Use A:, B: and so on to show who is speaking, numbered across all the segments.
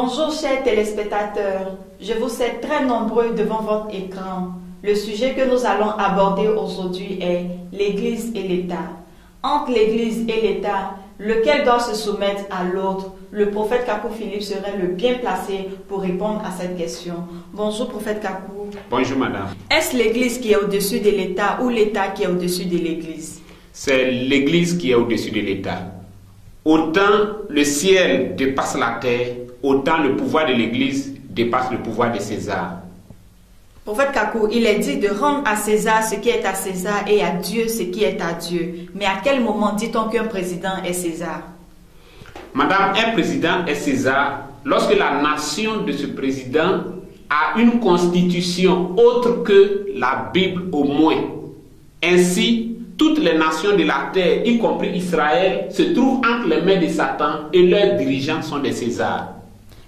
A: Bonjour chers téléspectateurs, je vous sais très nombreux devant votre écran. Le sujet que nous allons aborder aujourd'hui est l'Église et l'État. Entre l'Église et l'État, lequel doit se soumettre à l'autre? Le prophète Kakou Philippe serait le bien placé pour répondre à cette question. Bonjour prophète Kakou.
B: Bonjour madame.
A: Est-ce l'Église qui est au-dessus de l'État ou l'État qui est au-dessus de l'Église?
B: C'est l'Église qui est au-dessus de l'État. Autant le ciel dépasse la terre, autant le pouvoir de l'Église dépasse le pouvoir de César.
A: Prophète Kakou, il est dit de rendre à César ce qui est à César et à Dieu ce qui est à Dieu. Mais à quel moment dit-on qu'un président est César?
B: Madame, un président est César lorsque la nation de ce président a une constitution autre que la Bible au moins. Ainsi, toutes les nations de la terre, y compris Israël, se trouvent entre les mains de Satan et leurs dirigeants sont des Césars.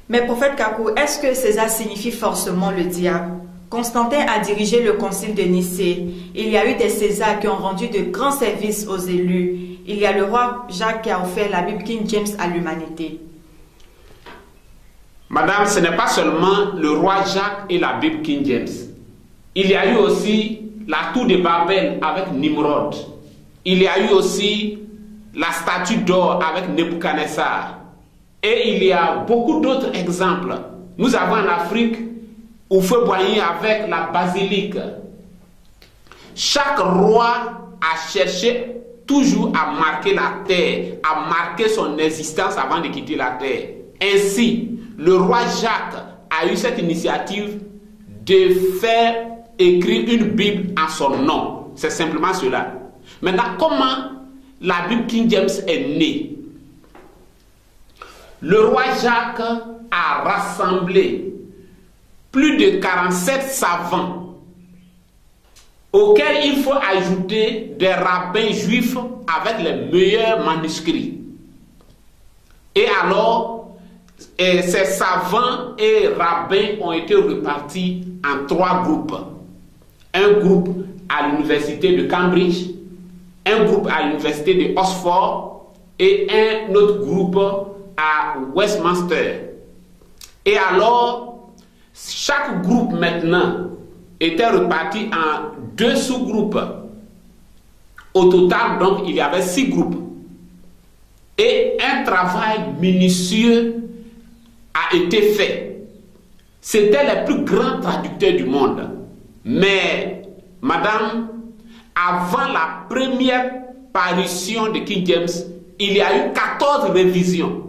A: Mais prophète Kakou, est-ce que César signifie forcément le diable? Constantin a dirigé le concile de Nicée. Il y a eu des Césars qui ont rendu de grands services aux élus. Il y a le roi Jacques qui a offert la Bible King James à l'humanité.
B: Madame, ce n'est pas seulement le roi Jacques et la Bible King James. Il y a eu aussi la tour de Babel avec Nimrod. Il y a eu aussi la statue d'or avec Nebuchadnezzar. Et il y a beaucoup d'autres exemples. Nous avons en Afrique Houphouët-Boigny avec la basilique. Chaque roi a cherché toujours à marquer la terre, à marquer son existence avant de quitter la terre. Ainsi, le roi Jacques a eu cette initiative de faire écrire une Bible en son nom. C'est simplement cela. Maintenant, comment la Bible King James est née? Le roi Jacques a rassemblé plus de 47 savants auxquels il faut ajouter des rabbins juifs avec les meilleurs manuscrits. Et alors, ces savants et rabbins ont été repartis en 3 groupes. Un groupe à l'université de Cambridge, un groupe à l'université de Oxford et un autre groupe à Westminster. Et alors, chaque groupe maintenant était reparti en 2 sous-groupes. Au total, donc, il y avait 6 groupes. Et un travail minutieux a été fait. C'était les plus grands traducteurs du monde. Mais, madame, avant la première parution de King James, il y a eu 14 révisions.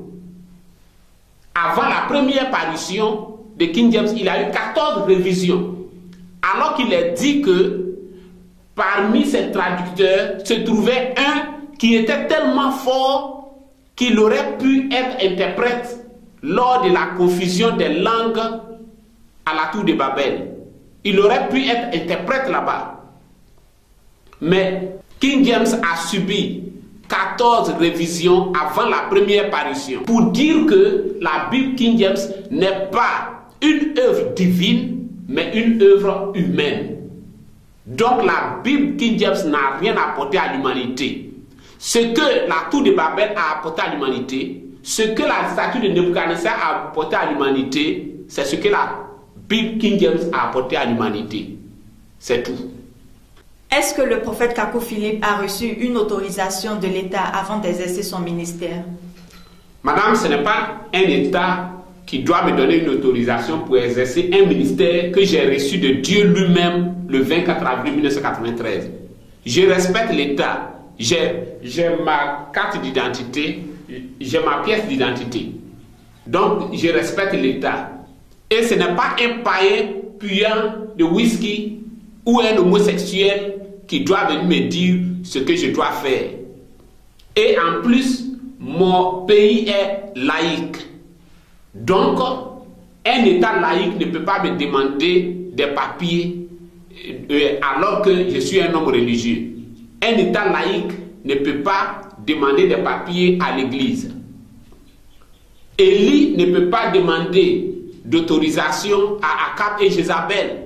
B: Avant la première parution de King James, il y a eu 14 révisions. Alors qu'il est dit que parmi ces traducteurs se trouvait un qui était tellement fort qu'il aurait pu être interprète lors de la confusion des langues à la tour de Babel. Il aurait pu être interprète là-bas. Mais King James a subi 14 révisions avant la première parution. Pour dire que la Bible King James n'est pas une œuvre divine, mais une œuvre humaine. Donc la Bible King James n'a rien apporté à l'humanité. Ce que la tour de Babel a apporté à l'humanité, ce que la statue de Nebuchadnezzar a apporté à l'humanité, c'est ce que la Bible King James a apporté à l'humanité. C'est tout.
A: Est-ce que le prophète Kakou Philippe a reçu une autorisation de l'État avant d'exercer son ministère?
B: Madame, ce n'est pas un État qui doit me donner une autorisation pour exercer un ministère que j'ai reçu de Dieu lui-même le 24 avril 1993. Je respecte l'État. J'ai ma carte d'identité, j'ai ma pièce d'identité. Donc, je respecte l'État. Et ce n'est pas un païen puyant de whisky ou un homosexuel qui doit venir me dire ce que je dois faire. Et en plus, mon pays est laïque. Donc, un État laïque ne peut pas me demander des papiers alors que je suis un homme religieux. Un État laïque ne peut pas demander des papiers à l'Église. Élie ne peut pas demander d'autorisation à Akab et Jézabel.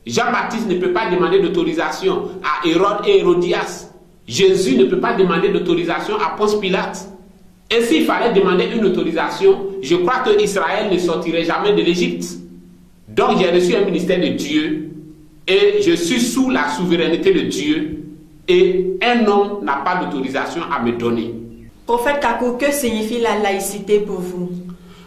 B: Jean-Baptiste ne peut pas demander d'autorisation à Hérode et Hérodias. Jésus ne peut pas demander d'autorisation à Ponce Pilate. Et s'il fallait demander une autorisation, je crois que Israël ne sortirait jamais de l'Égypte. Donc j'ai reçu un ministère de Dieu et je suis sous la souveraineté de Dieu et un homme n'a pas d'autorisation à me donner.
A: Prophète Kakou, que signifie la laïcité pour vous?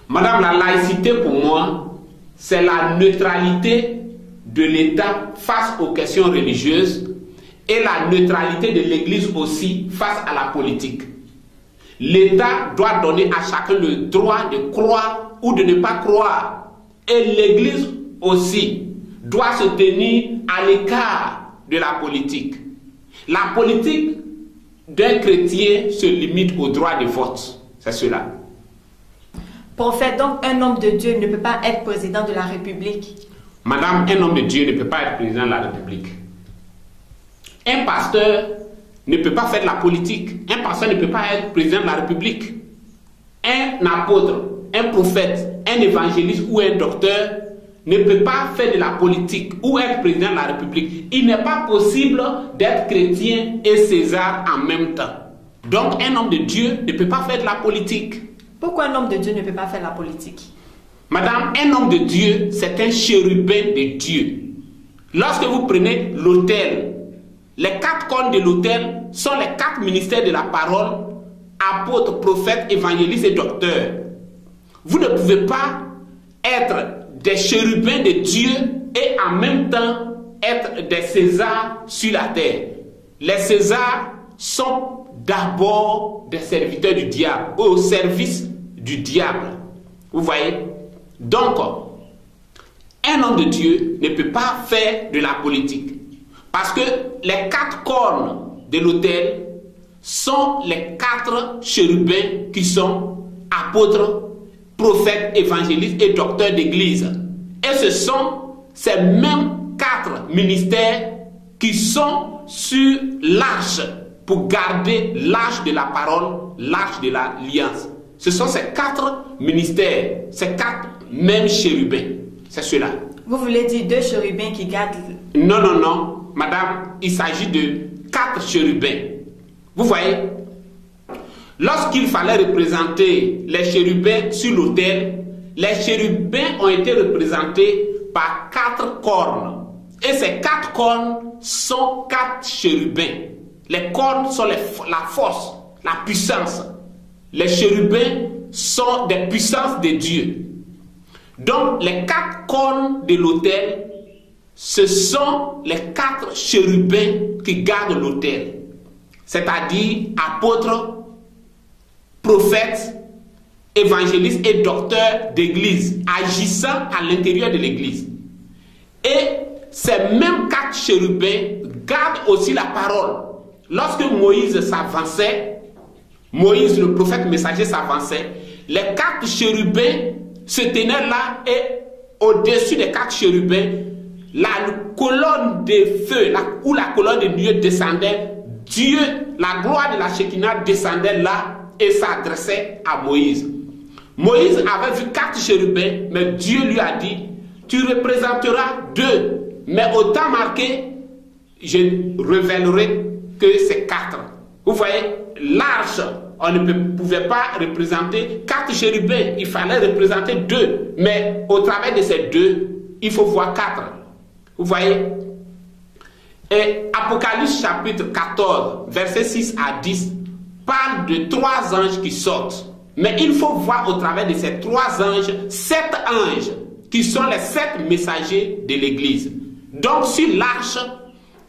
B: Madame, la laïcité pour moi, c'est la neutralité de l'État face aux questions religieuses et la neutralité de l'Église aussi face à la politique. L'État doit donner à chacun le droit de croire ou de ne pas croire. Et l'Église aussi doit se tenir à l'écart de la politique. La politique d'un chrétien se limite au droit de vote. C'est cela.
A: Prophète, donc un homme de Dieu ne peut pas être président de la République?
B: Madame, un homme de Dieu ne peut pas être président de la République. Un pasteur ne peut pas faire de la politique. Un pasteur ne peut pas être président de la République. Un apôtre, un prophète, un évangéliste ou un docteur ne peut pas faire de la politique ou être président de la République. Il n'est pas possible d'être chrétien et César en même temps. Donc un homme de Dieu ne peut pas faire de la politique.
A: Pourquoi un homme de Dieu ne peut pas faire la politique?
B: Madame, un homme de Dieu, c'est un chérubin de Dieu. Lorsque vous prenez l'autel, les 4 cornes de l'autel sont les 4 ministères de la parole, apôtres, prophètes, évangélistes et docteurs. Vous ne pouvez pas être des chérubins de Dieu et en même temps être des Césars sur la terre. Les Césars sont d'abord des serviteurs du diable, au service du diable. Vous voyez? Donc, un homme de Dieu ne peut pas faire de la politique. Parce que les 4 cornes de l'autel sont les 4 chérubins qui sont apôtres, prophètes, évangélistes et docteurs d'église. Et ce sont ces mêmes 4 ministères qui sont sur l'arche pour garder l'arche de la parole, l'arche de l'alliance. Ce sont ces 4 ministères, ces 4 mêmes chérubins. C'est cela.
A: Vous voulez dire 2 chérubins qui gardent...
B: Non, non, non. Madame, il s'agit de 4 chérubins. Vous voyez, lorsqu'il fallait représenter les chérubins sur l'autel, les chérubins ont été représentés par 4 cornes. Et ces 4 cornes sont 4 chérubins. Les cornes sont la force, la puissance. Les chérubins sont des puissances de Dieu. Donc, les 4 cornes de l'autel, ce sont les 4 chérubins qui gardent l'autel. C'est-à-dire apôtres, prophètes, évangélistes et docteurs d'église, agissant à l'intérieur de l'église. Et ces mêmes 4 chérubins gardent aussi la parole. Lorsque Moïse s'avançait, Moïse, le prophète messager, s'avançait, les 4 chérubins se tenaient là et au-dessus des 4 chérubins, la colonne de feu ou la colonne de nuée descendait, Dieu, la gloire de la Shekinah descendait là et s'adressait à Moïse. Moïse avait vu 4 chérubins, mais Dieu lui a dit, tu représenteras 2, mais au temps marqué, je révélerai que c'est 4. Vous voyez, l'arche, on ne pouvait pas représenter 4 chérubins, il fallait représenter 2, mais au travers de ces 2, il faut voir 4. Vous voyez? Et Apocalypse chapitre 14, versets 6 à 10, parle de 3 anges qui sortent. Mais il faut voir au travers de ces 3 anges, 7 anges, qui sont les 7 messagers de l'Église. Donc sur l'arche,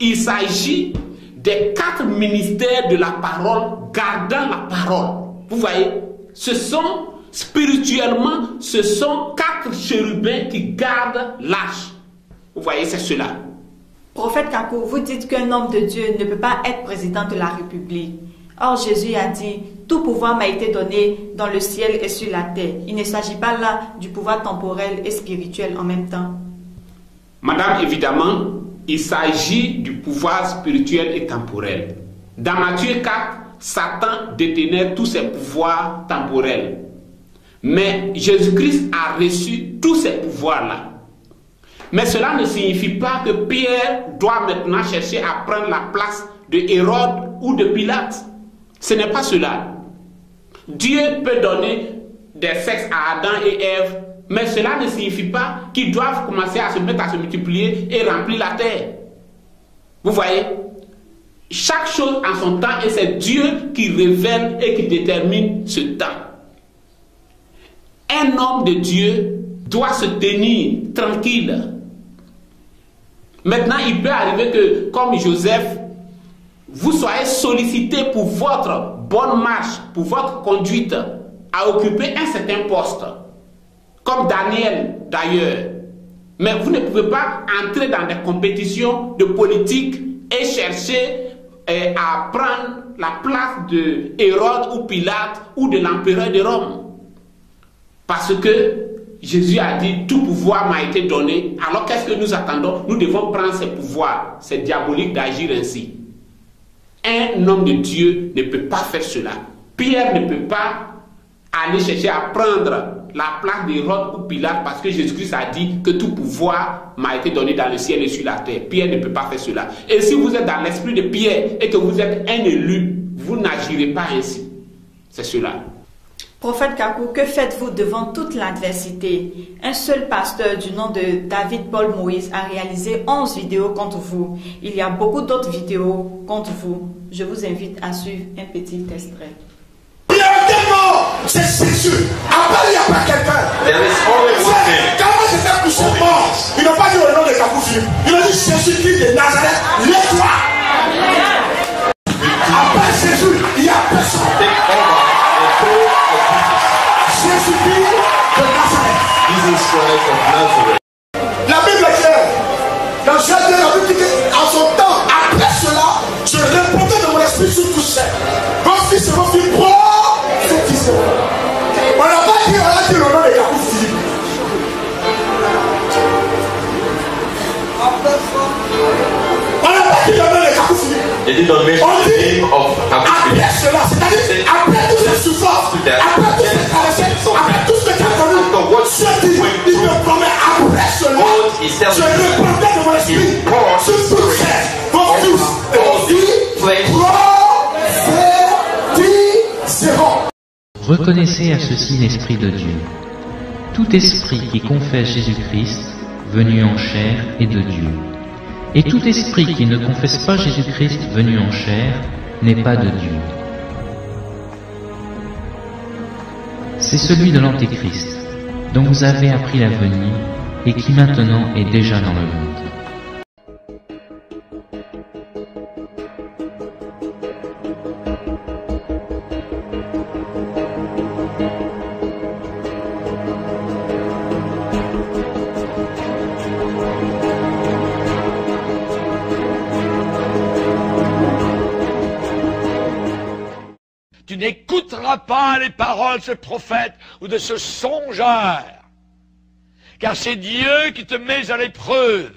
B: il s'agit des 4 ministères de la parole, gardant la parole. Vous voyez? Ce sont, spirituellement, ce sont 4 chérubins qui gardent l'arche. Vous voyez, c'est cela.
A: Prophète Kakou, vous dites qu'un homme de Dieu ne peut pas être président de la République. Or, Jésus a dit, tout pouvoir m'a été donné dans le ciel et sur la terre. Il ne s'agit pas là du pouvoir temporel et spirituel en même temps.
B: Madame, évidemment, il s'agit du pouvoir spirituel et temporel. Dans Matthieu 4, Satan détenait tous ses pouvoirs temporels. Mais Jésus-Christ a reçu tous ces pouvoirs-là. Mais cela ne signifie pas que Pierre doit maintenant chercher à prendre la place de Hérode ou de Pilate. Ce n'est pas cela. Dieu peut donner des sexes à Adam et Ève, mais cela ne signifie pas qu'ils doivent commencer à se mettre à se multiplier et remplir la terre. Vous voyez? Chaque chose en son temps, et c'est Dieu qui révèle et qui détermine ce temps. Un homme de Dieu doit se tenir tranquille. Maintenant, il peut arriver que, comme Joseph, vous soyez sollicité pour votre bonne marche, pour votre conduite, à occuper un certain poste, comme Daniel d'ailleurs. Mais vous ne pouvez pas entrer dans des compétitions de politique et chercher à prendre la place de Hérode ou Pilate ou de l'empereur de Rome. Parce que Jésus a dit, tout pouvoir m'a été donné. Alors qu'est-ce que nous attendons? Nous devons prendre ce pouvoir. C'est diabolique d'agir ainsi. Un homme de Dieu ne peut pas faire cela. Pierre ne peut pas aller chercher à prendre la place d'Hérode ou Pilate parce que Jésus-Christ a dit que tout pouvoir m'a été donné dans le ciel et sur la terre. Pierre ne peut pas faire cela. Et si vous êtes dans l'esprit de Pierre et que vous êtes un élu, vous n'agirez pas ainsi. C'est cela.
A: Prophète Kakou, que faites-vous devant toute l'adversité? Un seul pasteur du nom de David Paul Moïse a réalisé 11 vidéos contre vous. Il y a beaucoup d'autres vidéos contre vous. Je vous invite à suivre un petit extrait.
C: Il y a un démon, c'est Jésus. Après, il n'y a pas quelqu'un. Quand moi j'étais couché mort, ils n'ont pas dit le nom de Kakou Philippe. Ils ont dit Jésus-Christ de Nazareth, lève-toi. Après Jésus, il n'y a personne. Jésus-Christ de Nazareth. La Bible est claire. Dans Jésus, la Bible dit qu'en son temps, après cela, je répondais de mon esprit sur tout ça. Vos fils et vos filles prophétiseront. On n'a pas dit, on a dit le nom de Kakou Philippe. On n'a pas dit le nom de Kakou Philippe. On dit après cela, c'est-à-dire après toutes ces souffrances, après toutes ces traversées, après tout ce que tu as connu, Dieu dit, il me promet après cela, je répondrai de mon esprit sur tout ça, vos fils et vos filles prophétiseront.
D: Reconnaissez à ceci l'Esprit de Dieu. Tout esprit qui confesse Jésus-Christ, venu en chair, est de Dieu. Et tout esprit qui ne confesse pas Jésus-Christ venu en chair n'est pas de Dieu. C'est celui de l'Antéchrist, dont vous avez appris la venue et qui maintenant est déjà dans le monde.
E: Tu n'écouteras pas les paroles de ce prophète ou de ce songeur, car c'est Dieu qui te met à l'épreuve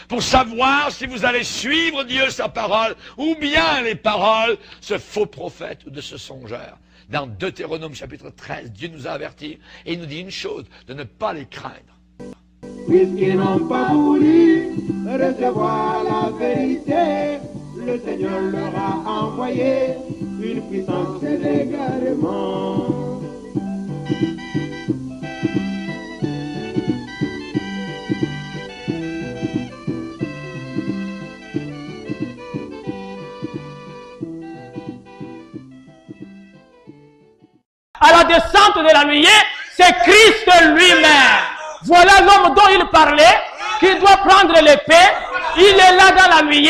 E: pour savoir si vous allez suivre Dieu, sa parole, ou bien les paroles de ce faux prophète ou de ce songeur. Dans Deutéronome chapitre 13, Dieu nous a avertis et il nous dit une chose, de ne pas les craindre.
F: Puisqu'ils n'ont pas voulu recevoir la vérité, le Seigneur leur a envoyé une puissance d'égarement.
G: À la descente de la nuée, c'est Christ lui-même. Voilà l'homme dont il parlait, qui doit prendre l'épée. Il est là dans la nuée.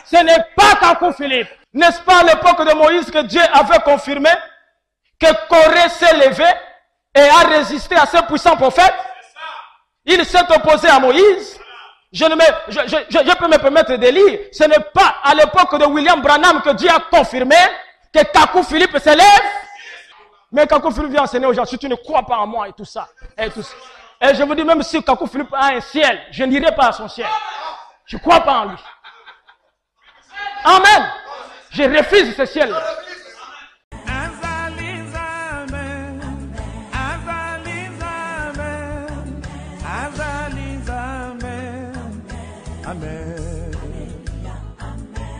G: Ce n'est pas Kakou Philippe. N'est-ce pas à l'époque de Moïse que Dieu avait confirmé que Corée s'est levé et a résisté à ce puissant prophète? Il s'est opposé à Moïse. Je peux me permettre de lire. Ce n'est pas à l'époque de William Branham que Dieu a confirmé que Kakou Philippe se lève. Mais Kakou Philippe vient enseigner aux gens, si tu ne crois pas en moi et tout ça. Et je vous dis, même si Kakou Philippe a un ciel, je n'irai pas à son ciel. Je ne crois pas en lui. Amen. Je refuse ce ciel-là.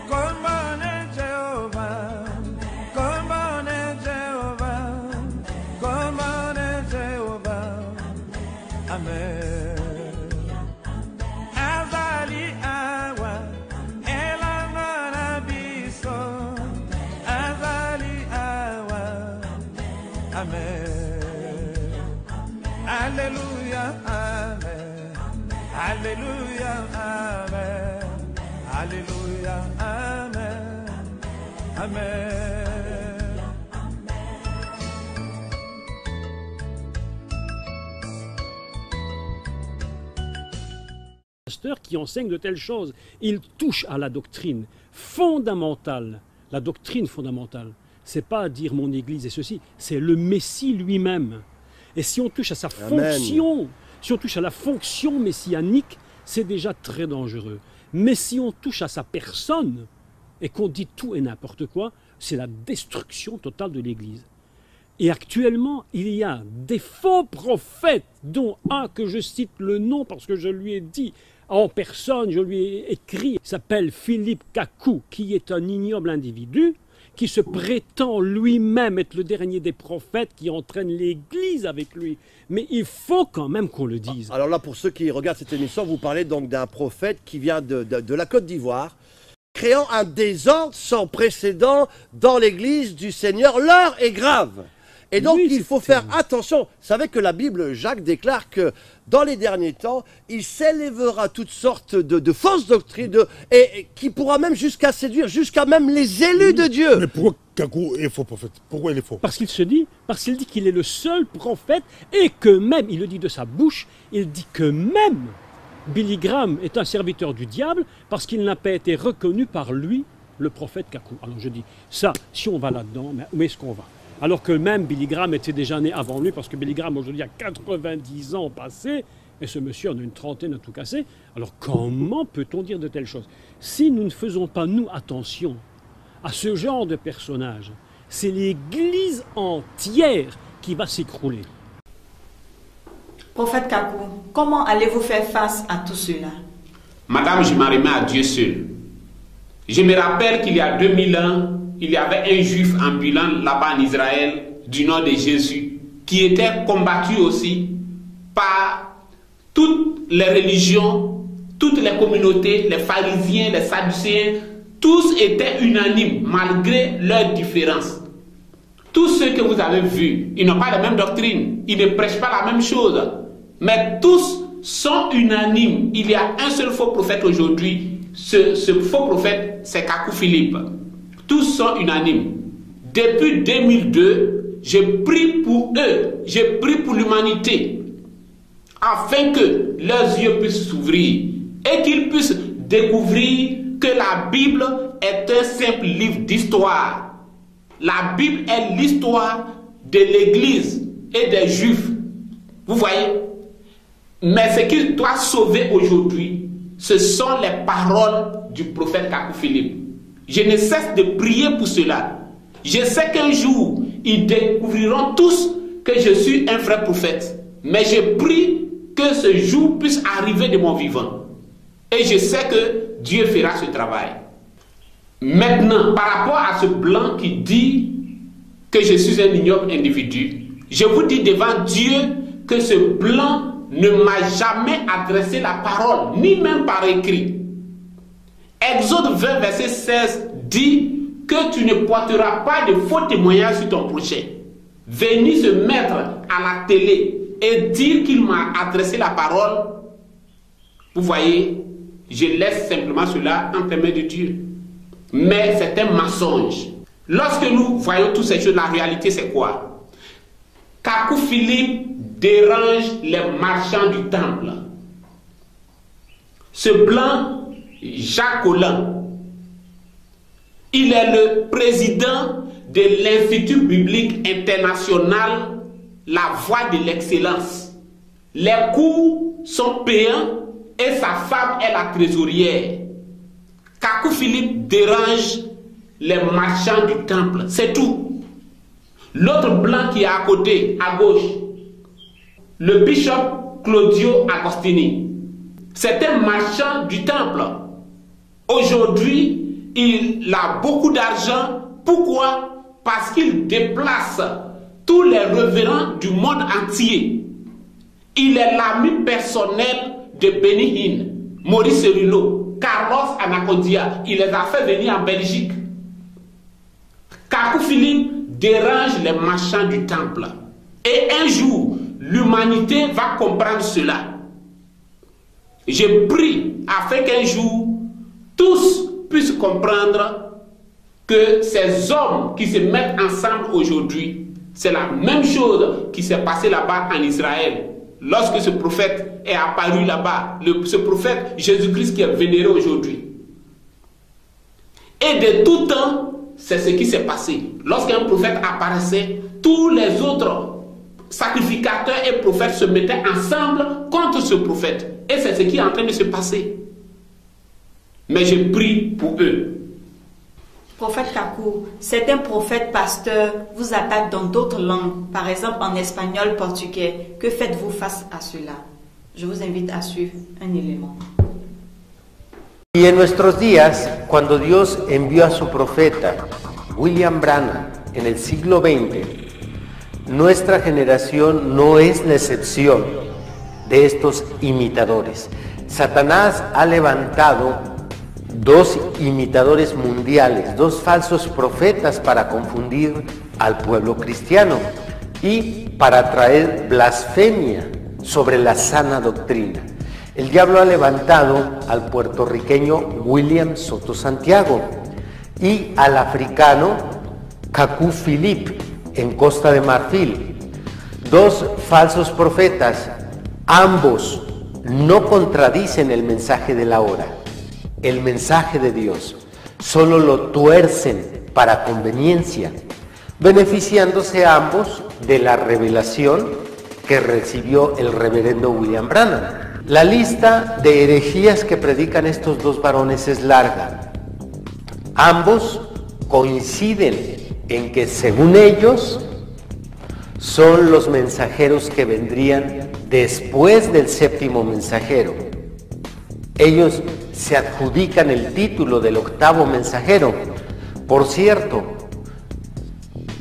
F: Comme bon est Jéhovah,
H: Alléluia, Amen. Alléluia, Amen. Alléluia, Amen. Amen.
I: Pasteurs qui enseignent de telles choses, ils touchent à la doctrine fondamentale. La doctrine fondamentale, c'est pas dire mon Église et ceci, c'est le Messie lui-même. Et si on touche à sa fonction, si on touche à la fonction messianique, c'est déjà très dangereux. Mais si on touche à sa personne et qu'on dit tout et n'importe quoi, c'est la destruction totale de l'Église. Et actuellement, il y a des faux prophètes, dont un que je cite le nom parce que je lui ai dit en personne, je lui ai écrit, il s'appelle Philippe Kakou, qui est un ignoble individu, qui se prétend lui-même être le dernier des prophètes, qui entraîne l'Église avec lui. Mais il faut quand même qu'on le dise.
J: Alors là, pour ceux qui regardent cette émission, vous parlez donc d'un prophète qui vient de la Côte d'Ivoire, créant un désordre sans précédent dans l'Église du Seigneur. L'heure est grave. Et donc, il faut faire attention. Vous savez que la Bible, Jacques, déclare que dans les derniers temps, il s'élèvera toutes sortes de fausses doctrines et qui pourra même jusqu'à séduire, jusqu'à même les élus de Dieu.
K: Mais pourquoi Kakou est faux prophète? Pourquoi il est faux?
I: Parce qu'il dit qu'il est le seul prophète et que même, il le dit de sa bouche, il dit que même Billy Graham est un serviteur du diable parce qu'il n'a pas été reconnu par lui, le prophète Kakou. Alors je dis, ça, si on va là-dedans, mais où est-ce qu'on va? Alors que même Billy Graham était déjà né avant lui, parce que Billy Graham aujourd'hui a 90 ans passés, et ce monsieur en a une trentaine à tout casser. Alors comment peut-on dire de telles choses? Si nous ne faisons pas, nous, attention à ce genre de personnage, c'est l'Église entière qui va s'écrouler.
A: Prophète Kakou, comment allez-vous faire face à tout cela?
B: Madame, je m'en remets à Dieu seul. Je me rappelle qu'il y a 2000 ans, il y avait un juif ambulant là-bas en Israël du nom de Jésus qui était combattu aussi par toutes les religions, toutes les communautés, les pharisiens, les sadducéens, tous étaient unanimes malgré leurs différences. Tous ceux que vous avez vus, ils n'ont pas la même doctrine, ils ne prêchent pas la même chose, mais tous sont unanimes. Il y a un seul faux prophète aujourd'hui, ce faux prophète c'est Kakou Philippe. Tous sont unanimes. Depuis 2002, je prie pour eux, je prie pour l'humanité, afin que leurs yeux puissent s'ouvrir et qu'ils puissent découvrir que la Bible est un simple livre d'histoire. La Bible est l'histoire de l'Église et des Juifs. Vous voyez? Mais ce qui doit sauver aujourd'hui, ce sont les paroles du prophète Kakou Philippe. Je ne cesse de prier pour cela. Je sais qu'un jour, ils découvriront tous que je suis un vrai prophète. Mais je prie que ce jour puisse arriver de mon vivant. Et je sais que Dieu fera ce travail. Maintenant, par rapport à ce blanc qui dit que je suis un ignoble individu, je vous dis devant Dieu que ce blanc ne m'a jamais adressé la parole, ni même par écrit. Exode 20, verset 16 dit que tu ne porteras pas de faux témoignages sur ton prochain. Venir se mettre à la télé et dire qu'il m'a adressé la parole, vous voyez, je laisse simplement cela entre les mains de Dieu. Mais c'est un mensonge. Lorsque nous voyons toutes ces choses, la réalité c'est quoi? Kakou Philippe dérange les marchands du temple. Ce blanc, Jacques Collin, il est le président de l'Institut biblique international, la voie de l'excellence. Les cours sont payants et sa femme est la trésorière. Kakou Philippe dérange les marchands du temple, c'est tout. L'autre blanc qui est à côté, à gauche, le bishop Claudio Agostini, c'est un marchand du temple. Aujourd'hui, il a beaucoup d'argent. Pourquoi? Parce qu'il déplace tous les révérends du monde entier. Il est l'ami personnel de Benny Hinn, Maurice Cerullo, Carlos Anacondia. Il les a fait venir en Belgique. Kakou Philippe dérange les marchands du temple. Et un jour, l'humanité va comprendre cela. Je prie afin qu'un jour, tous puissent comprendre que ces hommes qui se mettent ensemble aujourd'hui, c'est la même chose qui s'est passée là-bas en Israël. Lorsque ce prophète est apparu là-bas, ce prophète Jésus-Christ qui est vénéré aujourd'hui. Et de tout temps, c'est ce qui s'est passé. Lorsqu'un prophète apparaissait, tous les autres sacrificateurs et prophètes se mettaient ensemble contre ce prophète. Et c'est ce qui est en train de se passer. Mais je prie pour eux.
A: Prophète Kakou, certains prophètes pasteurs vous attaquent dans d'autres langues, par exemple en espagnol, portugais. Que faites-vous face à cela? Je vous invite à suivre un élément.
L: Y en nuestros días, cuando Dios envió a su profeta, William Branham, en el siglo XX, nuestra generación no es la excepción de estos imitadores. Satanás ha levantado dos imitadores mundiales, dos falsos profetas para confundir al pueblo cristiano y para traer blasfemia sobre la sana doctrina. El diablo ha levantado al puertorriqueño William Soto Santiago y al africano Kaku Philip en Costa de Marfil. Dos falsos profetas, ambos no contradicen el mensaje de la hora, el mensaje de Dios, solo lo tuercen para conveniencia, beneficiándose ambos de la revelación que recibió el reverendo William Branham. La lista de herejías que predican estos dos varones es larga. Ambos coinciden en que, según ellos, son los mensajeros que vendrían después del séptimo mensajero. Ellos se adjudican el título del octavo mensajero. Por cierto,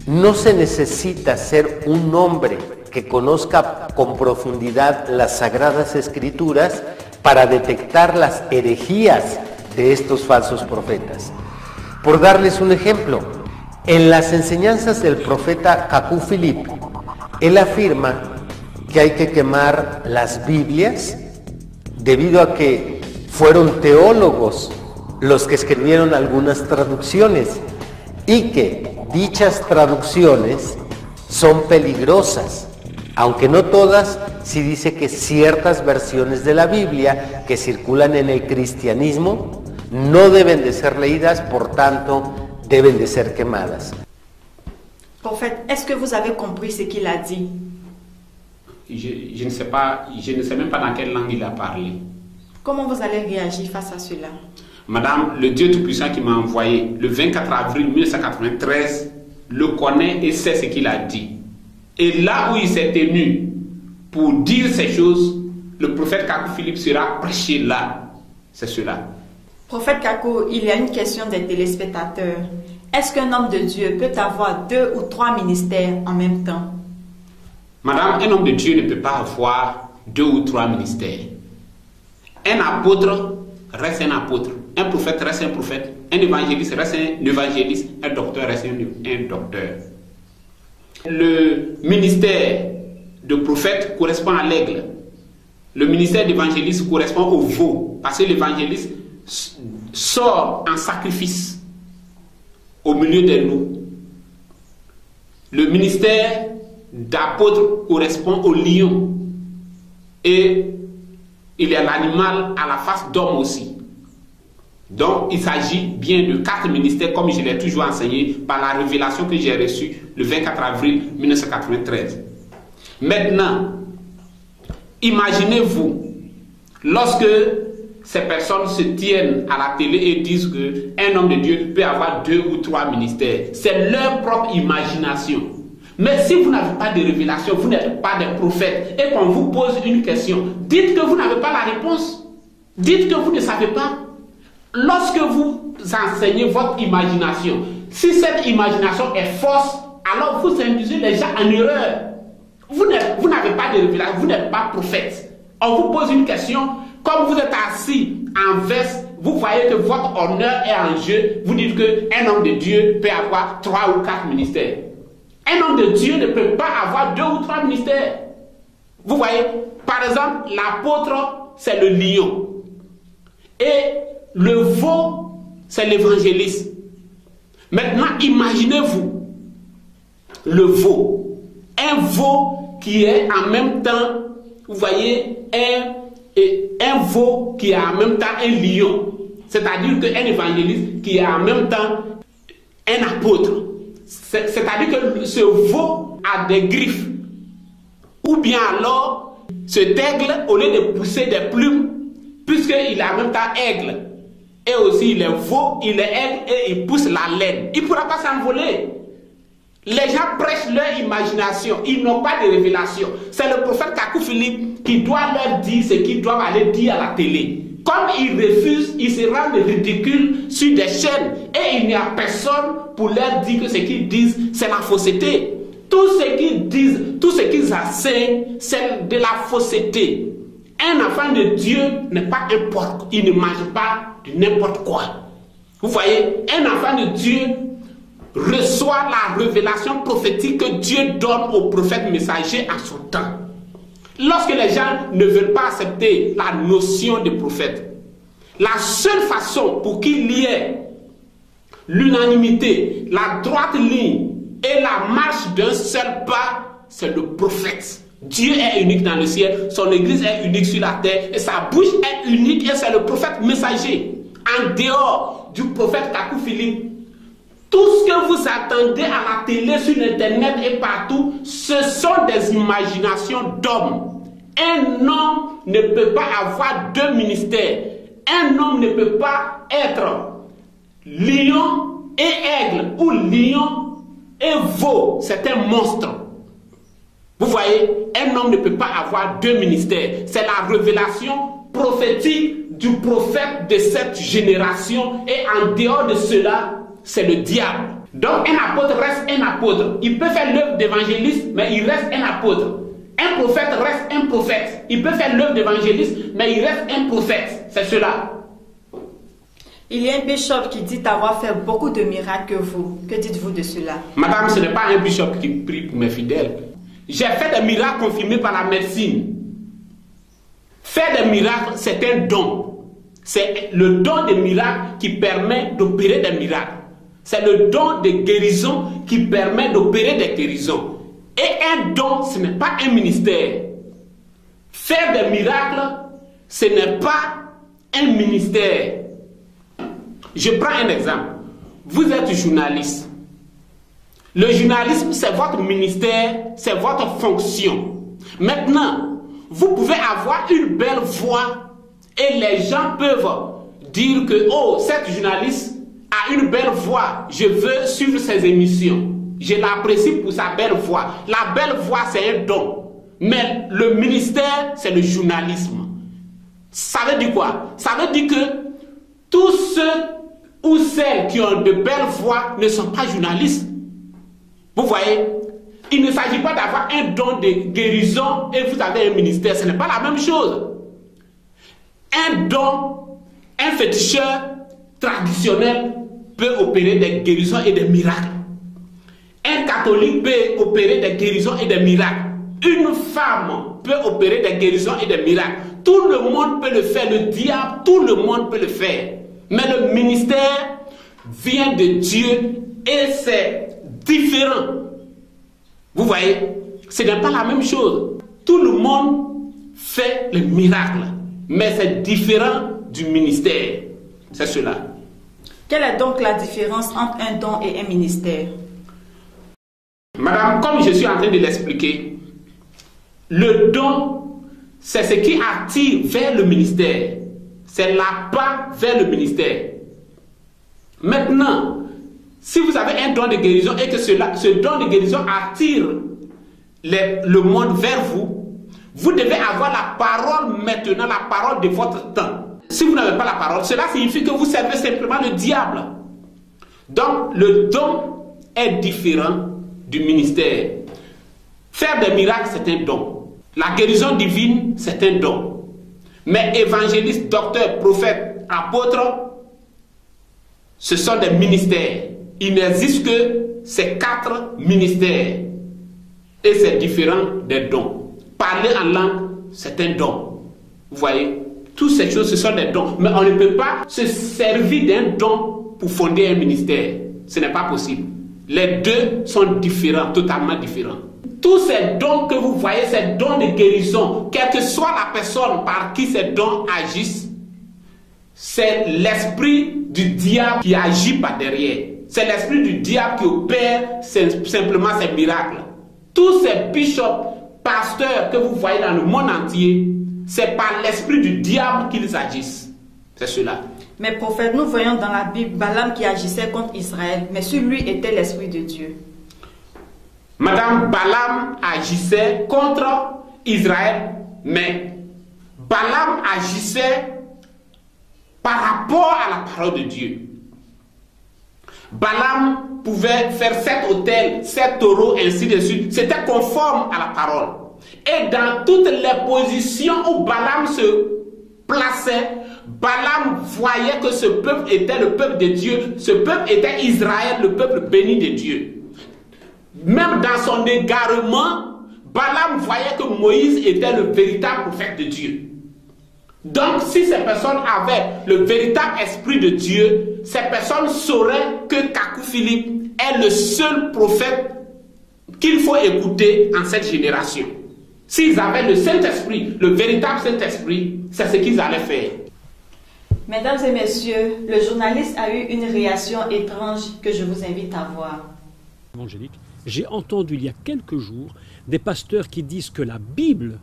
L: no se necesita ser un hombre que conozca con profundidad las Sagradas Escrituras para detectar las herejías de estos falsos profetas. Por darles un ejemplo, en las enseñanzas del profeta Kaku Philip, él afirma que hay que quemar las Biblias debido a que fueron teólogos los que escribieron algunas traducciones y que dichas traducciones son peligrosas, aunque no todas. Sí dice que ciertas versiones de la Biblia que circulan en el cristianismo no deben de ser leídas, por tanto deben de ser quemadas.
A: Prophète, est-ce que vous avez compris ce qu'il a dit?
B: Je ne sais pas, je ne sais même pas dans quelle langue il a parlé.
A: Comment vous allez réagir face à cela?
B: Madame, le Dieu Tout-Puissant qui m'a envoyé le 24 avril 1993 le connaît et sait ce qu'il a dit. Et là où il s'est tenu pour dire ces choses, le prophète Kaku Philip sera prêché là. C'est cela.
A: Prophète Kaku, il y a une question des téléspectateurs. Est-ce qu'un homme de Dieu peut avoir 2 ou 3 ministères en même temps?
B: Madame, un homme de Dieu ne peut pas avoir 2 ou 3 ministères. Un apôtre reste un apôtre, un prophète reste un prophète, un évangéliste reste un évangéliste, un docteur reste un docteur. Le ministère de prophète correspond à l'aigle. Le ministère d'évangéliste correspond au veau, parce que l'évangéliste sort en sacrifice au milieu de nous. Le ministère d'apôtre correspond au lion. Et il y a l'animal à la face d'homme aussi. Donc il s'agit bien de 4 ministères, comme je l'ai toujours enseigné par la révélation que j'ai reçue le 24 avril 1993. Maintenant, imaginez-vous, lorsque ces personnes se tiennent à la télé et disent qu'un homme de Dieu peut avoir 2 ou 3 ministères. C'est leur propre imagination. Mais si vous n'avez pas de révélation, vous n'êtes pas des prophètes, et qu'on vous pose une question, dites que vous n'avez pas la réponse. Dites que vous ne savez pas. Lorsque vous enseignez votre imagination, si cette imagination est fausse, alors vous induisez les gens en erreur. Vous n'avez pas de révélation, vous n'êtes pas prophète. On vous pose une question, comme vous êtes assis en veste, vous voyez que votre honneur est en jeu, vous dites qu'un homme de Dieu peut avoir 3 ou 4 ministères. Un homme de Dieu ne peut pas avoir 2 ou 3 ministères. Vous voyez, par exemple, l'apôtre, c'est le lion. Et le veau, c'est l'évangéliste. Maintenant, imaginez-vous le veau. Un veau qui est en même temps, vous voyez, un veau qui est en même temps un lion. C'est-à-dire qu'un évangéliste qui est en même temps un apôtre. C'est-à-dire que ce veau a des griffes. Ou bien alors, cet aigle, au lieu de pousser des plumes, puisqu'il est en même temps aigle, et aussi il est veau, il est aigle et il pousse la laine, il ne pourra pas s'envoler. Les gens prêchent leur imagination, ils n'ont pas de révélation. C'est le prophète Kakou Philippe qui doit leur dire ce qu'ils doivent aller dire à la télé. Comme ils refusent, ils se rendent ridicules sur des chaînes et il n'y a personne pour leur dire que ce qu'ils disent, c'est la fausseté. Tout ce qu'ils disent, tout ce qu'ils enseignent, c'est de la fausseté. Un enfant de Dieu n'est pas un porc, il ne mange pas de n'importe quoi. Vous voyez, un enfant de Dieu reçoit la révélation prophétique que Dieu donne aux prophètes messagers en son temps. Lorsque les gens ne veulent pas accepter la notion de prophète, la seule façon pour qu'il y ait l'unanimité, la droite ligne et la marche d'un seul pas, c'est le prophète. Dieu est unique dans le ciel, son église est unique sur la terre et sa bouche est unique et c'est le prophète messager. En dehors du prophète Kakou Philippe, tout ce que vous attendez à la télé, sur internet et partout, ce sont des imaginations d'hommes. Un homme ne peut pas avoir deux ministères. Un homme ne peut pas être lion et aigle ou lion et veau. C'est un monstre. Vous voyez, un homme ne peut pas avoir deux ministères. C'est la révélation prophétique du prophète de cette génération. Et en dehors de cela, c'est le diable. Donc un apôtre reste un apôtre. Il peut faire l'œuvre d'évangéliste, mais il reste un apôtre. Un prophète reste un prophète. Il peut faire l'œuvre d'évangéliste, mais il reste un prophète. C'est cela.
A: Il y a un bishop qui dit avoir fait beaucoup de miracles que vous. Que dites-vous de cela? Madame,
B: ce n'est pas un bishop qui prie pour mes fidèles. J'ai fait des miracles confirmés par la médecine. Faire des miracles, c'est un don. C'est le don des miracles qui permet d'opérer des miracles. C'est le don de guérison qui permet d'opérer des guérisons. Et un don, ce n'est pas un ministère. Faire des miracles, ce n'est pas un ministère. Je prends un exemple. Vous êtes journaliste. Le journalisme, c'est votre ministère, c'est votre fonction. Maintenant, vous pouvez avoir une belle voix et les gens peuvent dire que, oh, cette journaliste a une belle voix, je veux suivre ses émissions. Je l'apprécie pour sa belle voix. La belle voix, c'est un don. Mais le ministère, c'est le journalisme. Ça veut dire quoi? Ça veut dire que tous ceux ou celles qui ont de belles voix ne sont pas journalistes. Vous voyez? Il ne s'agit pas d'avoir un don de guérison et vous avez un ministère. Ce n'est pas la même chose. Un don, un féticheur traditionnel peut opérer des guérisons et des miracles. Un catholique peut opérer des guérisons et des miracles. Une femme peut opérer des guérisons et des miracles. Tout le monde peut le faire. Le diable, tout le monde peut le faire. Mais le ministère vient de Dieu et c'est différent. Vous voyez, ce n'est pas la même chose. Tout le monde fait le miracle, mais c'est différent du ministère. C'est cela.
A: Quelle est donc la différence entre un don et un ministère?
B: Madame, comme je suis en train de l'expliquer, le don, c'est ce qui attire vers le ministère. C'est l'appât vers le ministère. Maintenant, si vous avez un don de guérison et que ce don de guérison attire le monde vers vous, vous devez avoir la parole maintenant, la parole de votre temps. Si vous n'avez pas la parole, cela signifie que vous servez simplement le diable. Donc, le don est différent du ministère. Faire des miracles, c'est un don. La guérison divine, c'est un don. Mais évangéliste, docteur, prophète, apôtre, ce sont des ministères. Il n'existe que ces 4 ministères. Et c'est différent des dons. parler en langue, c'est un don. Vous voyez, toutes ces choses, ce sont des dons. Mais on ne peut pas se servir d'un don pour fonder un ministère. Ce n'est pas possible. Les deux sont différents, totalement différents. Tous ces dons que vous voyez, ces dons de guérison, quelle que soit la personne par qui ces dons agissent, c'est l'esprit du diable qui agit par derrière. C'est l'esprit du diable qui opère simplement ces miracles. Tous ces bishops, pasteurs que vous voyez dans le monde entier, c'est par l'esprit du diable qu'ils agissent. C'est cela.
A: Mais prophète, nous voyons dans la Bible Balaam qui agissait contre Israël, mais sur lui était l'esprit de Dieu.
B: Madame Balaam agissait contre Israël, mais Balaam agissait par rapport à la parole de Dieu. Balaam pouvait faire 7 autels, 7 taureaux, ainsi de suite. C'était conforme à la parole. Et dans toutes les positions où Balaam se plaçait, Balaam voyait que ce peuple était le peuple de Dieu. Ce peuple était Israël, le peuple béni de Dieu. Même dans son égarement, Balaam voyait que Moïse était le véritable prophète de Dieu. Donc, si ces personnes avaient le véritable esprit de Dieu, ces personnes sauraient que Kakou Philippe est le seul prophète qu'il faut écouter en cette génération. S'ils avaient le Saint-Esprit, le véritable Saint-Esprit, c'est ce qu'ils allaient faire.
A: Mesdames et messieurs, le journaliste a eu une réaction étrange que je vous invite à voir.
I: Évangélique, j'ai entendu il y a quelques jours des pasteurs qui disent que la Bible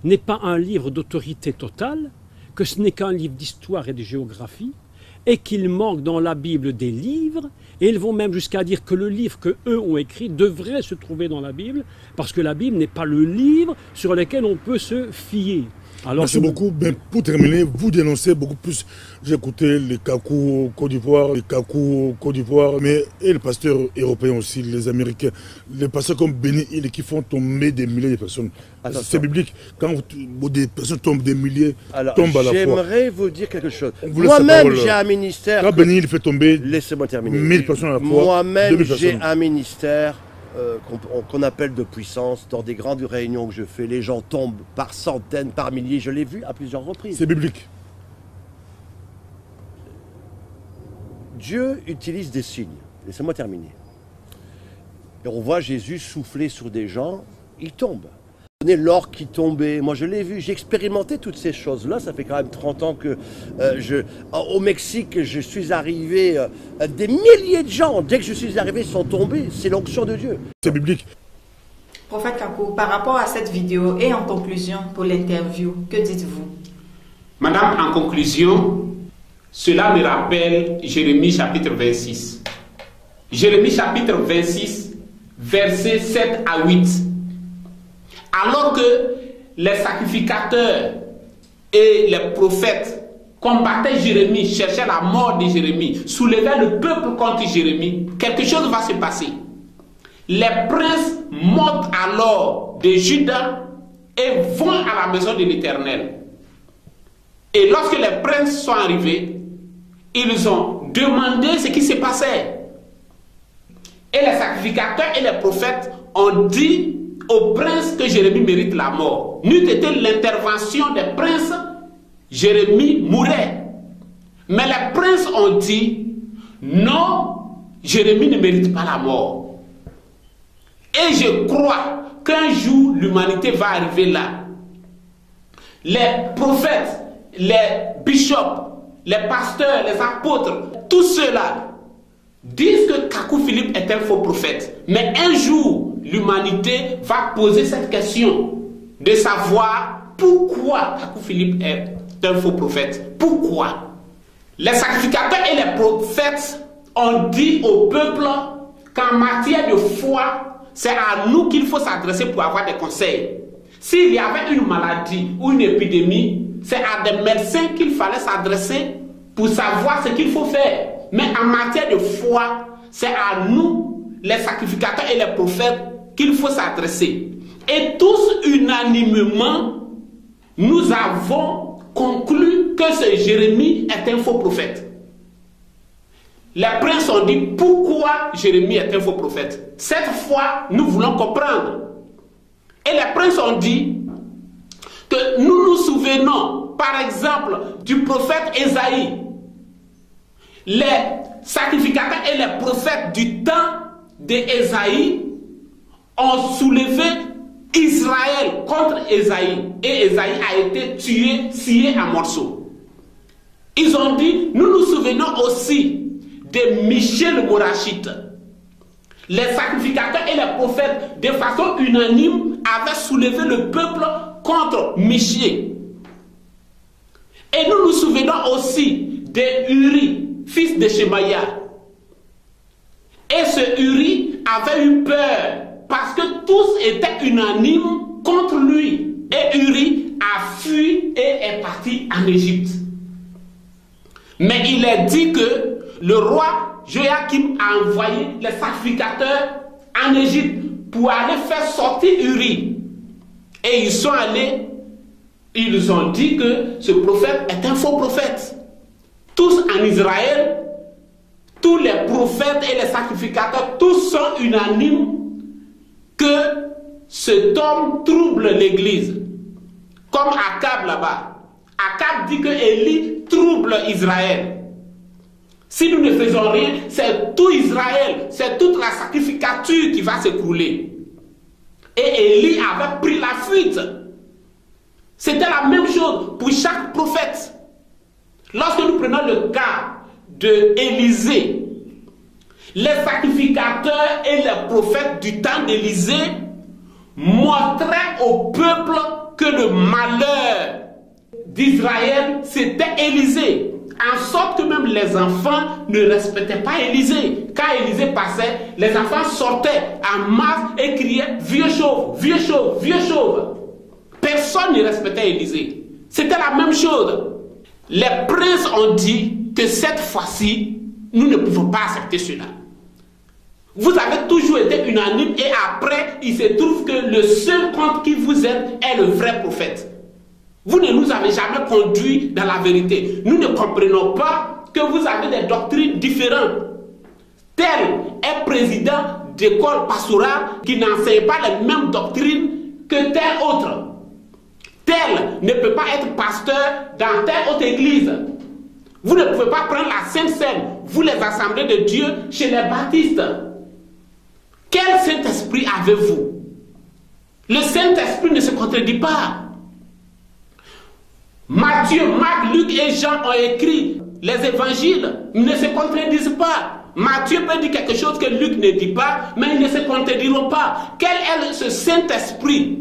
I: n'est pas un livre d'autorité totale, que ce n'est qu'un livre d'histoire et de géographie, et qu'il manque dans la Bible des livres, et ils vont même jusqu'à dire que le livre qu'eux ont écrit devrait se trouver dans la Bible, parce que la Bible n'est pas le livre sur lequel on peut se fier.
K: Alors, merci beaucoup. Ben, pour terminer, vous dénoncez beaucoup plus. J'ai écouté les Kakou Côte d'Ivoire, mais et les pasteurs européens aussi, les Américains, les pasteurs comme Béni Hill qui font tomber des milliers de personnes. C'est biblique. Quand des personnes tombent, des milliers tombent à la fois.
J: J'aimerais vous dire quelque chose. Moi-même, j'ai un ministère.
K: Quand Béni Hill fait tomber,
J: laissez-moi terminer.
K: 1000 personnes à la fois.
J: Moi-même, j'ai un ministère. Qu'on appelle de puissance. Dans des grandes réunions que je fais, les gens tombent par centaines, par milliers. Je l'ai vu à plusieurs reprises.
K: C'est biblique.
J: Dieu utilise des signes. Laissez-moi terminer. Et on voit Jésus souffler sur des gens, ils tombent. L'or qui tombait, moi je l'ai vu, j'ai expérimenté toutes ces choses-là, ça fait quand même 30 ans que au Mexique, je suis arrivé, des milliers de gens, dès que je suis arrivé, sont tombés, c'est l'onction de Dieu.
K: C'est biblique.
A: Prophète Kakou, par rapport à cette vidéo et en conclusion pour l'interview, que dites-vous?
B: Madame, en conclusion, cela me rappelle Jérémie chapitre 26. Jérémie chapitre 26, versets 7 à 8. Alors que les sacrificateurs et les prophètes combattaient Jérémie, cherchaient la mort de Jérémie, soulevaient le peuple contre Jérémie, quelque chose va se passer. Les princes montent alors de Juda et vont à la maison de l'Éternel. Et lorsque les princes sont arrivés, ils ont demandé ce qui se passait. Et les sacrificateurs et les prophètes ont dit au prince que Jérémie mérite la mort. N'eût été l'intervention des princes, Jérémie mourrait. Mais les princes ont dit, non, Jérémie ne mérite pas la mort. Et je crois qu'un jour, l'humanité va arriver là. Les prophètes, les bishops, les pasteurs, les apôtres, tous ceux-là disent que Kakou Philippe est un faux prophète. Mais un jour, l'humanité va poser cette question de savoir pourquoi Kakou Philippe est un faux prophète. Pourquoi? Les sacrificateurs et les prophètes ont dit au peuple qu'en matière de foi, c'est à nous qu'il faut s'adresser pour avoir des conseils. S'il y avait une maladie ou une épidémie, c'est à des médecins qu'il fallait s'adresser pour savoir ce qu'il faut faire. Mais en matière de foi, c'est à nous, les sacrificateurs et les prophètes, qu'il faut s'adresser. Et tous unanimement, nous avons conclu que ce Jérémie est un faux prophète. Les princes ont dit pourquoi Jérémie est un faux prophète. Cette fois, nous voulons comprendre. Et les princes ont dit, que nous nous souvenons, par exemple, du prophète Ésaïe. Les sacrificateurs et les prophètes du temps d'Ésaïe ont soulevé Israël contre Ésaïe. Et Ésaïe a été tué, scié à morceaux. Ils ont dit, nous nous souvenons aussi de Michée le Morachite. Les sacrificateurs et les prophètes, de façon unanime, avaient soulevé le peuple contre Michée. Et nous nous souvenons aussi de Uri, fils de Shemaïa. Et ce Uri avait eu peur parce que tous étaient unanimes contre lui. Et Uri a fui et est parti en Égypte. Mais il est dit que le roi Joachim a envoyé les sacrificateurs en Égypte pour aller faire sortir Uri. Et ils sont allés, ils ont dit que ce prophète est un faux prophète. Tous en Israël, tous les prophètes et les sacrificateurs, tous sont unanimes que cet homme trouble l'église. Comme Akab là-bas. Akab dit que Élie trouble Israël. Si nous ne faisons rien, c'est tout Israël, c'est toute la sacrificature qui va s'écrouler. Et Élie avait pris la fuite. C'était la même chose pour chaque prophète. Lorsque nous prenons le cas de Élisée, les sacrificateurs et les prophètes du temps d'Élisée montraient au peuple que le malheur d'Israël, c'était Élisée. En sorte que même les enfants ne respectaient pas Élisée. Quand Élisée passait, les enfants sortaient en masse et criaient « Vieux chauve, vieux chauve, vieux chauve ». Personne ne respectait Élisée. C'était la même chose. Les princes ont dit que cette fois-ci, nous ne pouvons pas accepter cela. Vous avez toujours été unanime et après, il se trouve que le seul contre qui vous êtes est le vrai prophète. Vous ne nous avez jamais conduits dans la vérité. Nous ne comprenons pas que vous avez des doctrines différentes. Tel est président d'école pastorale qui n'enseigne pas les mêmes doctrines que tel autre. Tel ne peut pas être pasteur dans telle autre église. Vous ne pouvez pas prendre la Sainte Seine, vous les assemblées de Dieu, chez les baptistes. Quel Saint-Esprit avez-vous? Le Saint-Esprit ne se contredit pas. Matthieu, Marc, Luc et Jean ont écrit les évangiles, ils ne se contredisent pas. Matthieu peut dire quelque chose que Luc ne dit pas, mais ils ne se contrediront pas. Quel est ce Saint-Esprit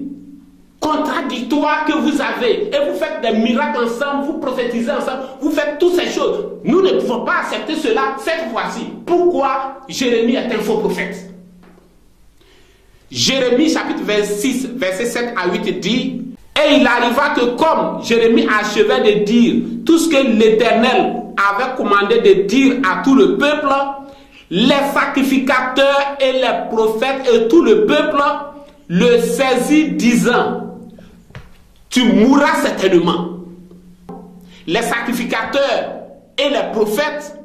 B: contradictoire que vous avez? Et vous faites des miracles ensemble, vous prophétisez ensemble, vous faites toutes ces choses. Nous ne pouvons pas accepter cela cette fois-ci. Pourquoi Jérémie est un faux prophète? Jérémie chapitre 26, verset 7 à 8 dit: et il arriva que comme Jérémie achevait de dire tout ce que l'Éternel avait commandé de dire à tout le peuple, les sacrificateurs et les prophètes et tout le peuple le saisirent disant: tu mourras certainement. Les sacrificateurs et les prophètes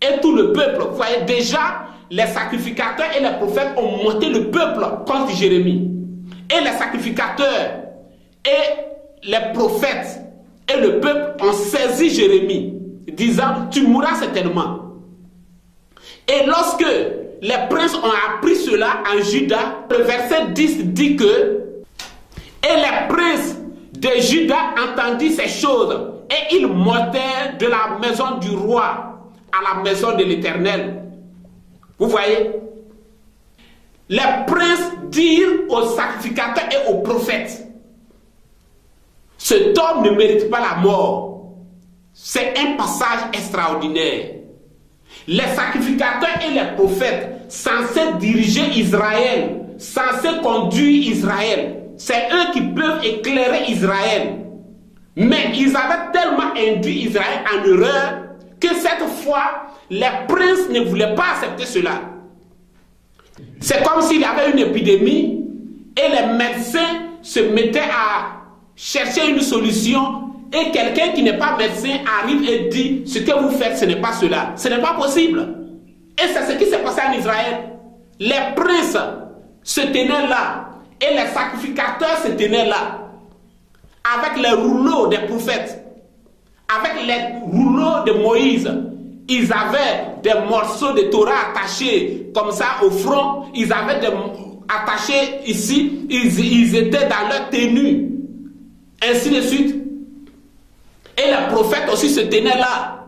B: et tout le peuple, vous voyez déjà, les sacrificateurs et les prophètes ont monté le peuple contre Jérémie. Et les sacrificateurs et les prophètes et le peuple ont saisi Jérémie, disant: tu mourras certainement. Et lorsque les princes ont appris cela en Juda, le verset 10 dit que: et les princes de Juda entendirent ces choses, et ils montèrent de la maison du roi à la maison de l'Éternel. Vous voyez? Les princes dirent aux sacrificateurs et aux prophètes: cet homme ne mérite pas la mort. C'est un passage extraordinaire. Les sacrificateurs et les prophètes, censés diriger Israël, censés conduire Israël, c'est eux qui peuvent éclairer Israël. Mais ils avaient tellement induit Israël en erreur que cette fois, les princes ne voulaient pas accepter cela. C'est comme s'il y avait une épidémie et les médecins se mettaient à chercher une solution et quelqu'un qui n'est pas médecin arrive et dit: ce que vous faites, ce n'est pas cela. Ce n'est pas possible. Et c'est ce qui s'est passé en Israël. Les princes se tenaient là et les sacrificateurs se tenaient là. avec les rouleaux des prophètes, avec les rouleaux de Moïse. Ils avaient des morceaux de Torah attachés comme ça au front. Ils avaient attachés ici. Ils étaient dans leur tenue. Ainsi de suite. Et les prophètes aussi se tenaient là.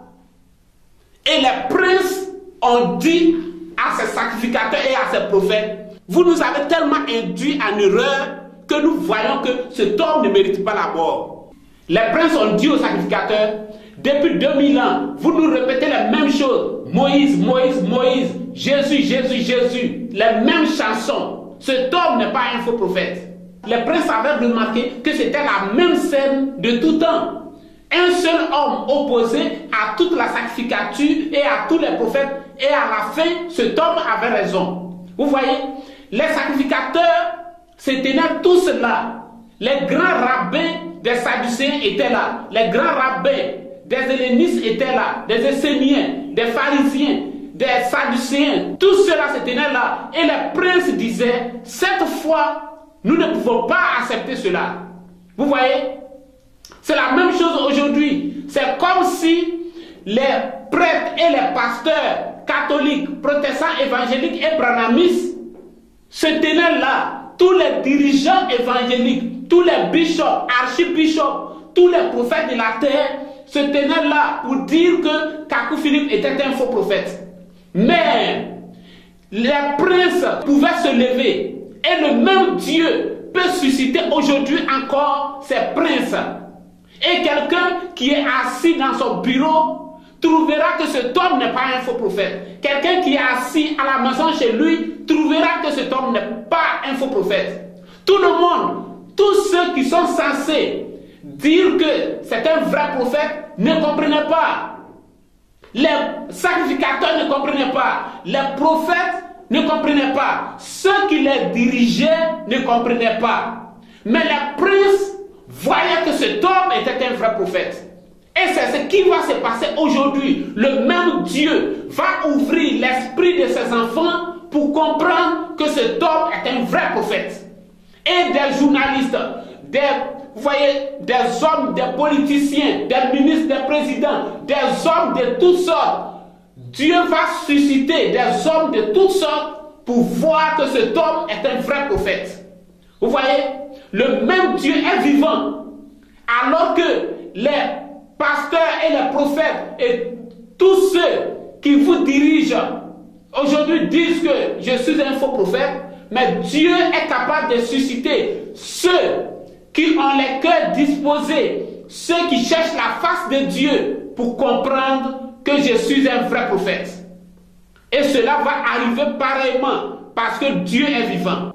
B: Et les princes ont dit à ces sacrificateurs et à ces prophètes, vous nous avez tellement induits en erreur que nous voyons que cet homme ne mérite pas la mort. Les princes ont dit aux sacrificateurs, depuis 2000 ans, vous nous répétez les mêmes choses. Moïse, Moïse, Moïse, Jésus, Jésus, Jésus. Les mêmes chansons. Cet homme n'est pas un faux prophète. Les princes avaient remarqué que c'était la même scène de tout temps. Un seul homme opposé à toute la sacrificature et à tous les prophètes. Et à la fin, cet homme avait raison. Vous voyez, les sacrificateurs se tenaient tous là. Les grands rabbins des Sadducéens étaient là. Les grands rabbins des hellénistes étaient là, des Esséniens, des pharisiens, des Sadducéens, tous ceux-là se tenaient là. Et les princes disaient, cette fois, nous ne pouvons pas accepter cela. Vous voyez, c'est la même chose aujourd'hui. C'est comme si les prêtres et les pasteurs catholiques, protestants, évangéliques et branhamistes se tenaient là. Tous les dirigeants évangéliques, tous les bishops, archibishops, tous les prophètes de la terre se tenaient là pour dire que Kakou Philippe était un faux prophète. Mais les princes pouvaient se lever et le même Dieu peut susciter aujourd'hui encore ces princes. Et quelqu'un qui est assis dans son bureau trouvera que cet homme n'est pas un faux prophète. Quelqu'un qui est assis à la maison chez lui trouvera que cet homme n'est pas un faux prophète. Tout le monde, tous ceux qui sont censés dire que c'est un vrai prophète ne comprenaient pas. Les sacrificateurs ne comprenaient pas. Les prophètes ne comprenaient pas. Ceux qui les dirigeaient ne comprenaient pas. Mais les princes voyaient que cet homme était un vrai prophète. Et c'est ce qui va se passer aujourd'hui. Le même Dieu va ouvrir l'esprit de ses enfants pour comprendre que cet homme est un vrai prophète. Et des journalistes, vous voyez, des hommes, des politiciens, des ministres, des présidents, des hommes de toutes sortes. Dieu va susciter des hommes de toutes sortes pour voir que cet homme est un vrai prophète. Vous voyez, le même Dieu est vivant. Alors que les pasteurs et les prophètes et tous ceux qui vous dirigent aujourd'hui disent que je suis un faux prophète, mais Dieu est capable de susciter ceux qui ont les cœurs disposés, ceux qui cherchent la face de Dieu pour comprendre que je suis un vrai prophète. Et cela va arriver pareillement parce que Dieu est vivant.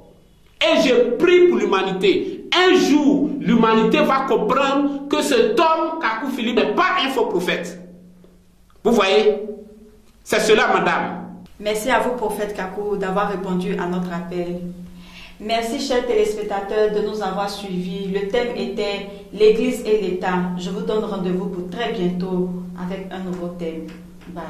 B: Et je prie pour l'humanité. Un jour, l'humanité va comprendre que cet homme, Kakou Philippe, n'est pas un faux prophète. Vous voyez? C'est cela, madame.
A: Merci à vous, prophète Kakou, d'avoir répondu à notre appel. Merci, chers téléspectateurs, de nous avoir suivis. Le thème était l'Église et l'État. Je vous donne rendez-vous pour très bientôt avec un nouveau thème. Bye.